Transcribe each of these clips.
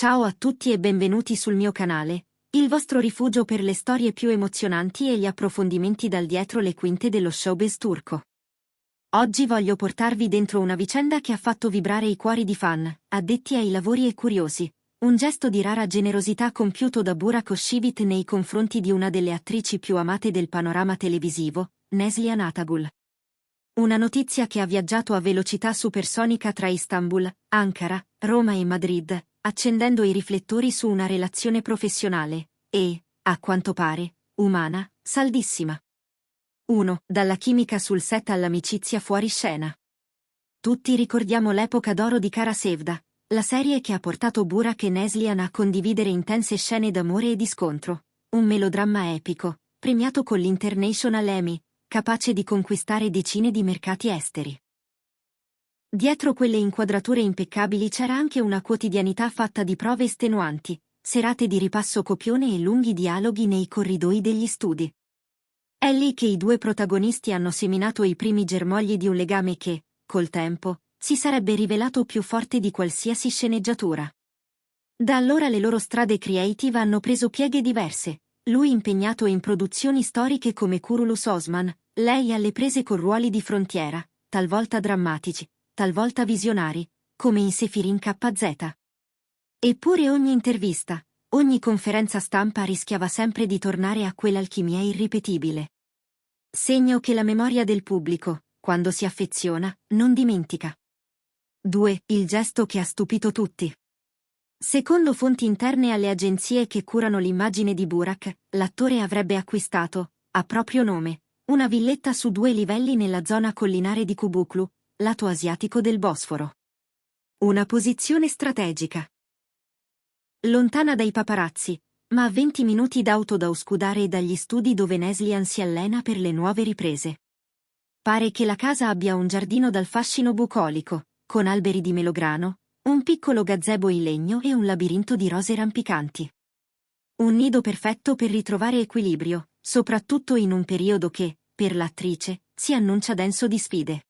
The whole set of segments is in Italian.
Ciao a tutti e benvenuti sul mio canale, il vostro rifugio per le storie più emozionanti e gli approfondimenti dal dietro le quinte dello showbiz turco. Oggi voglio portarvi dentro una vicenda che ha fatto vibrare i cuori di fan, addetti ai lavori e curiosi, un gesto di rara generosità compiuto da Burak Özçivit nei confronti di una delle attrici più amate del panorama televisivo, Neslihan Atagul. Una notizia che ha viaggiato a velocità supersonica tra Istanbul, Ankara, Roma e Madrid, accendendo i riflettori su una relazione professionale e, a quanto pare, umana, saldissima. 1. Dalla chimica sul set all'amicizia fuori scena. Tutti ricordiamo l'epoca d'oro di Kara Sevda, la serie che ha portato Burak e Neslihan a condividere intense scene d'amore e di scontro, un melodramma epico, premiato con l'International Emmy, capace di conquistare decine di mercati esteri. Dietro quelle inquadrature impeccabili c'era anche una quotidianità fatta di prove estenuanti, serate di ripasso copione e lunghi dialoghi nei corridoi degli studi. È lì che i due protagonisti hanno seminato i primi germogli di un legame che, col tempo, si sarebbe rivelato più forte di qualsiasi sceneggiatura. Da allora le loro strade creative hanno preso pieghe diverse, lui impegnato in produzioni storiche come Kurulus Osman, lei alle prese con ruoli di frontiera, talvolta drammatici, talvolta visionari, come in Sefirin KZ. Eppure ogni intervista, ogni conferenza stampa rischiava sempre di tornare a quell'alchimia irripetibile. Segno che la memoria del pubblico, quando si affeziona, non dimentica. 2. Il gesto che ha stupito tutti. Secondo fonti interne alle agenzie che curano l'immagine di Burak, l'attore avrebbe acquistato, a proprio nome, una villetta su 2 livelli nella zona collinare di Kubuklu, lato asiatico del Bosforo. Una posizione strategica. Lontana dai paparazzi, ma a 20 minuti d'auto da Üsküdar e dagli studi dove Neslihan si allena per le nuove riprese. Pare che la casa abbia un giardino dal fascino bucolico, con alberi di melograno, un piccolo gazebo in legno e un labirinto di rose rampicanti. Un nido perfetto per ritrovare equilibrio, soprattutto in un periodo che, per l'attrice, si annuncia denso di sfide.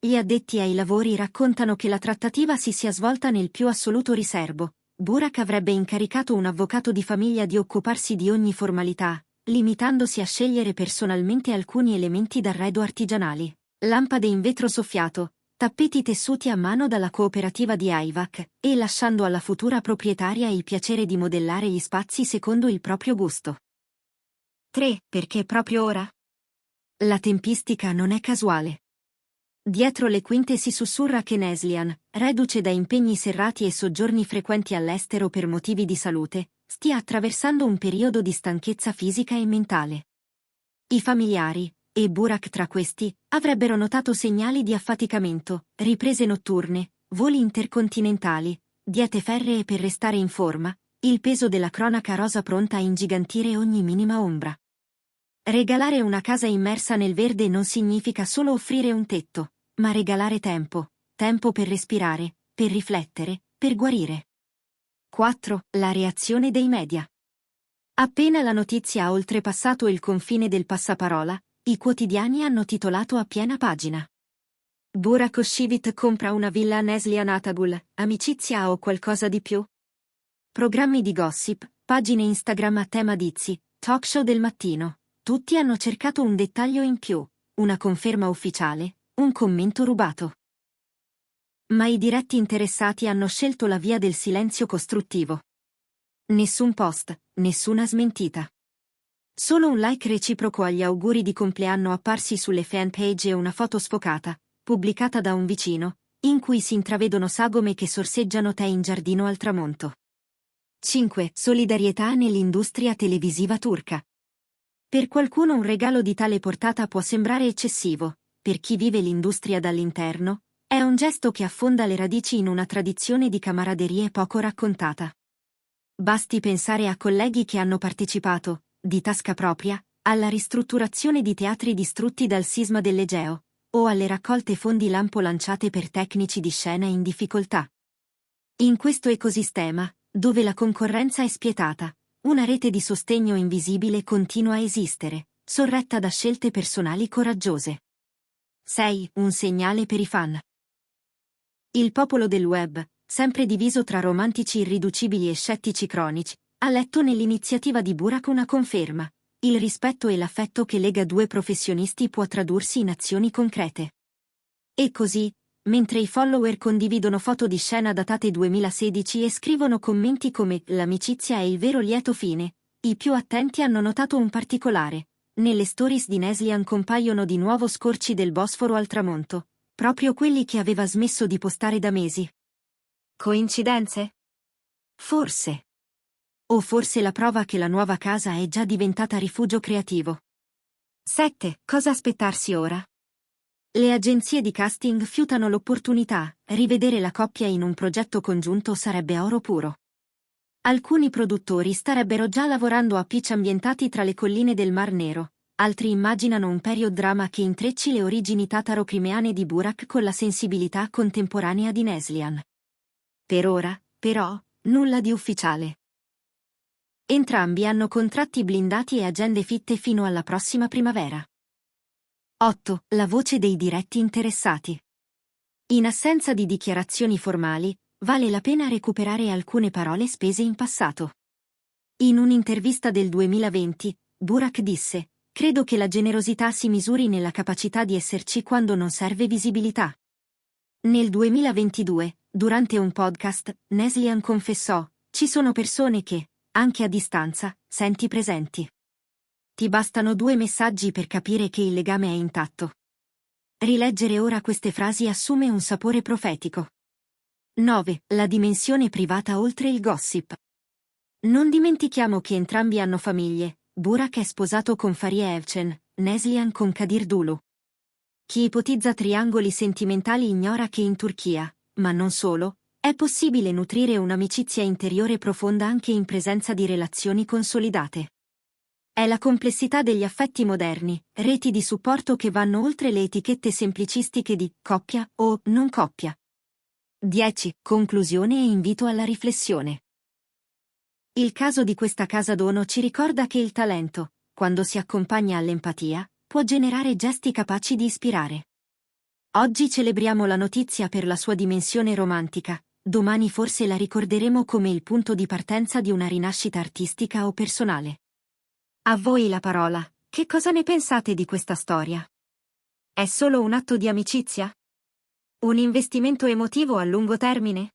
Gli addetti ai lavori raccontano che la trattativa si sia svolta nel più assoluto riserbo. Burak avrebbe incaricato un avvocato di famiglia di occuparsi di ogni formalità, limitandosi a scegliere personalmente alcuni elementi d'arredo artigianali, lampade in vetro soffiato, tappeti tessuti a mano dalla cooperativa di Ayvac, e lasciando alla futura proprietaria il piacere di modellare gli spazi secondo il proprio gusto. 3. Perché proprio ora? La tempistica non è casuale. Dietro le quinte si sussurra che Neslihan, reduce da impegni serrati e soggiorni frequenti all'estero per motivi di salute, stia attraversando un periodo di stanchezza fisica e mentale. I familiari, e Burak tra questi, avrebbero notato segnali di affaticamento, riprese notturne, voli intercontinentali, diete ferree per restare in forma, il peso della cronaca rosa pronta a ingigantire ogni minima ombra. Regalare una casa immersa nel verde non significa solo offrire un tetto, ma regalare tempo, tempo per respirare, per riflettere, per guarire. 4. La reazione dei media. Appena la notizia ha oltrepassato il confine del passaparola, i quotidiani hanno titolato a piena pagina. Burak Özçivit compra una villa a Neslihan Atagul, amicizia o qualcosa di più? Programmi di gossip, pagine Instagram a tema Dizzy, talk show del mattino. Tutti hanno cercato un dettaglio in più, una conferma ufficiale, un commento rubato. Ma i diretti interessati hanno scelto la via del silenzio costruttivo. Nessun post, nessuna smentita. Solo un like reciproco agli auguri di compleanno apparsi sulle fanpage e una foto sfocata, pubblicata da un vicino, in cui si intravedono sagome che sorseggiano tè in giardino al tramonto. 5. Solidarietà nell'industria televisiva turca. Per qualcuno un regalo di tale portata può sembrare eccessivo, per chi vive l'industria dall'interno, è un gesto che affonda le radici in una tradizione di camaraderie poco raccontata. Basti pensare a colleghi che hanno partecipato, di tasca propria, alla ristrutturazione di teatri distrutti dal sisma dell'Egeo, o alle raccolte fondi lampo lanciate per tecnici di scena in difficoltà. In questo ecosistema, dove la concorrenza è spietata, una rete di sostegno invisibile continua a esistere, sorretta da scelte personali coraggiose. 6. Un segnale per i fan. Il popolo del web, sempre diviso tra romantici irriducibili e scettici cronici, ha letto nell'iniziativa di Burak una conferma. Il rispetto e l'affetto che lega due professionisti può tradursi in azioni concrete. E così, mentre i follower condividono foto di scena datate 2016 e scrivono commenti come «L'amicizia è il vero lieto fine», i più attenti hanno notato un particolare. Nelle stories di Neslihan compaiono di nuovo scorci del Bosforo al tramonto, proprio quelli che aveva smesso di postare da mesi. Coincidenze? Forse. O forse la prova che la nuova casa è già diventata rifugio creativo. 7. Cosa aspettarsi ora? Le agenzie di casting fiutano l'opportunità, rivedere la coppia in un progetto congiunto sarebbe oro puro. Alcuni produttori starebbero già lavorando a pitch ambientati tra le colline del Mar Nero, altri immaginano un period drama che intrecci le origini tataro-crimeane di Burak con la sensibilità contemporanea di Neslihan. Per ora, però, nulla di ufficiale. Entrambi hanno contratti blindati e agende fitte fino alla prossima primavera. 8. La voce dei diretti interessati. In assenza di dichiarazioni formali, vale la pena recuperare alcune parole spese in passato. In un'intervista del 2020, Burak disse: «Credo che la generosità si misuri nella capacità di esserci quando non serve visibilità». Nel 2022, durante un podcast, Neslihan confessò: «Ci sono persone che, anche a distanza, senti presenti. Ti bastano 2 messaggi per capire che il legame è intatto». Rileggere ora queste frasi assume un sapore profetico. 9. La dimensione privata oltre il gossip. Non dimentichiamo che entrambi hanno famiglie. Burak è sposato con Fariye Evcen, Neslihan con Kadir Dulu. Chi ipotizza triangoli sentimentali ignora che in Turchia, ma non solo, è possibile nutrire un'amicizia interiore profonda anche in presenza di relazioni consolidate. È la complessità degli affetti moderni, reti di supporto che vanno oltre le etichette semplicistiche di coppia o non coppia. 10. Conclusione e invito alla riflessione. Il caso di questa casa dono ci ricorda che il talento, quando si accompagna all'empatia, può generare gesti capaci di ispirare. Oggi celebriamo la notizia per la sua dimensione romantica, domani forse la ricorderemo come il punto di partenza di una rinascita artistica o personale. A voi la parola, che cosa ne pensate di questa storia? È solo un atto di amicizia? Un investimento emotivo a lungo termine?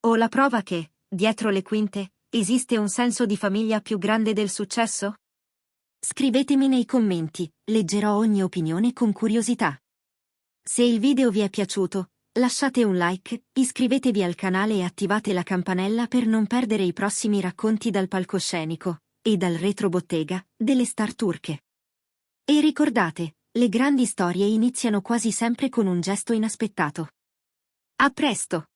O la prova che, dietro le quinte, esiste un senso di famiglia più grande del successo? Scrivetemi nei commenti, leggerò ogni opinione con curiosità. Se il video vi è piaciuto, lasciate un like, iscrivetevi al canale e attivate la campanella per non perdere i prossimi racconti dal palcoscenico e dal retrobottega delle star turche. E ricordate, le grandi storie iniziano quasi sempre con un gesto inaspettato. A presto!